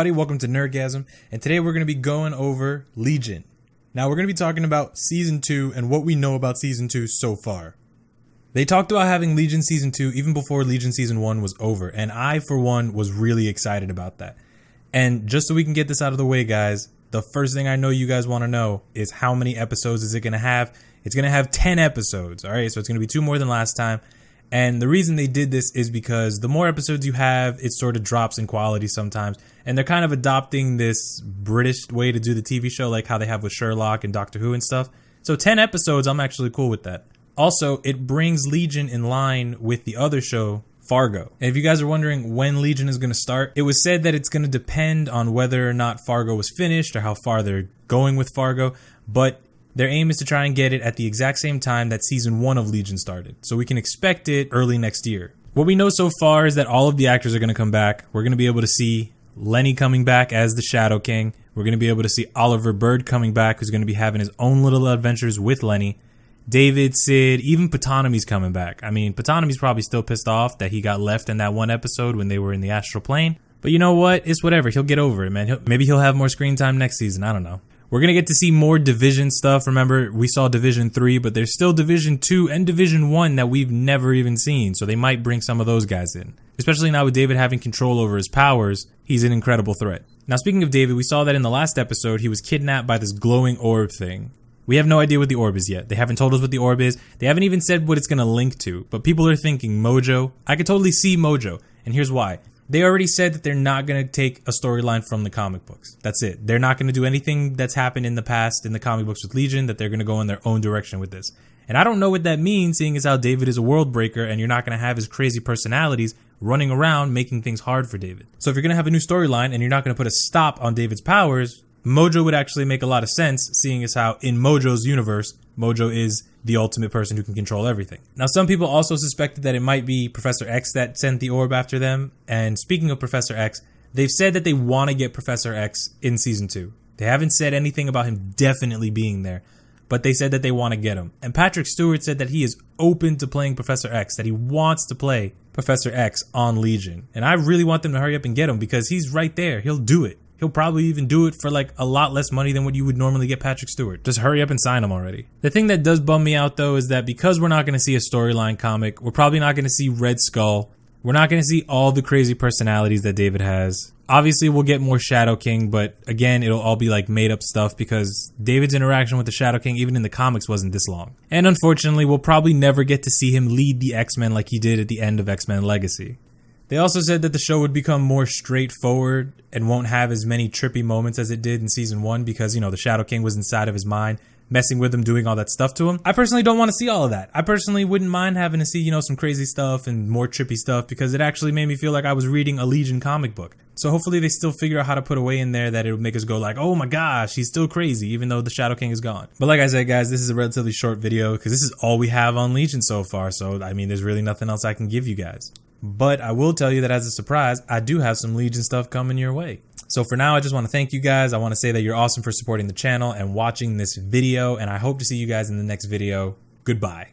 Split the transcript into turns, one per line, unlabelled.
Welcome to Nerdgasm, and today we're going to be going over Legion. Now we're going to be talking about Season 2 and what we know about Season 2 so far. They talked about having Legion Season 2 even before Legion Season 1 was over, and I, for one, was really excited about that. And just so we can get this out of the way, guys, the first thing I know you guys want to know is how many episodes is it going to have? It's going to have 10 episodes, alright? So it's going to be 2 more than last time. And the reason they did this is because the more episodes you have, it sort of drops in quality sometimes. And they're kind of adopting this British way to do the TV show, like how they have with Sherlock and Doctor Who and stuff. So 10 episodes, I'm actually cool with that. Also, it brings Legion in line with the other show, Fargo. And if you guys are wondering when Legion is going to start, it was said that it's going to depend on whether or not Fargo was finished or how far they're going with Fargo. But their aim is to try and get it at the exact same time that Season 1 of Legion started. So we can expect it early next year. What we know so far is that all of the actors are going to come back. We're going to be able to see Lenny coming back as the Shadow King. We're going to be able to see Oliver Bird coming back, who's going to be having his own little adventures with Lenny. David, Sid, even Ptolemy's coming back. I mean, Ptolemy's probably still pissed off that he got left in that one episode when they were in the astral plane. But you know what? It's whatever. He'll get over it, man. Maybe he'll have more screen time next season. I don't know. We're going to get to see more Division stuff. Remember, we saw Division 3, but there's still Division 2 and Division 1 that we've never even seen. So they might bring some of those guys in. Especially now with David having control over his powers, he's an incredible threat. Now, speaking of David, we saw that in the last episode, he was kidnapped by this glowing orb thing. We have no idea what the orb is yet. They haven't told us what the orb is. They haven't even said what it's going to link to. But people are thinking Mojo. I could totally see Mojo. And here's why. They already said that they're not going to take a storyline from the comic books. That's it. They're not going to do anything that's happened in the past in the comic books with Legion, that they're going to go in their own direction with this. And I don't know what that means, seeing as how David is a world breaker and you're not going to have his crazy personalities running around making things hard for David. So if you're going to have a new storyline and you're not going to put a stop on David's powers, Mojo would actually make a lot of sense, seeing as how in Mojo's universe, Mojo is the ultimate person who can control everything. Now, some people also suspected that it might be Professor X that sent the orb after them. And speaking of Professor X, they've said that they want to get Professor X in Season 2. They haven't said anything about him definitely being there, but they said that they want to get him. And Patrick Stewart said that he is open to playing Professor X, that he wants to play Professor X on Legion. And I really want them to hurry up and get him because he's right there. He'll do it. He'll probably even do it for like a lot less money than what you would normally get Patrick Stewart. Just hurry up and sign him already. The thing that does bum me out though is that because we're not going to see a storyline comic, we're probably not going to see Red Skull. We're not going to see all the crazy personalities that David has. Obviously we'll get more Shadow King, but again, it'll all be like made up stuff because David's interaction with the Shadow King, even in the comics, wasn't this long. And unfortunately, we'll probably never get to see him lead the X-Men like he did at the end of X-Men Legacy. They also said that the show would become more straightforward and won't have as many trippy moments as it did in Season 1 because, you know, the Shadow King was inside of his mind, messing with him, doing all that stuff to him. I personally don't want to see all of that. I personally wouldn't mind having to see, you know, some crazy stuff and more trippy stuff because it actually made me feel like I was reading a Legion comic book. So hopefully they still figure out how to put a way in there that it would make us go like, oh my gosh, he's still crazy, even though the Shadow King is gone. But like I said, guys, this is a relatively short video because this is all we have on Legion so far. So, I mean, there's really nothing else I can give you guys. But I will tell you that as a surprise, I do have some Legion stuff coming your way. So for now, I just want to thank you guys. I want to say that you're awesome for supporting the channel and watching this video. And I hope to see you guys in the next video. Goodbye.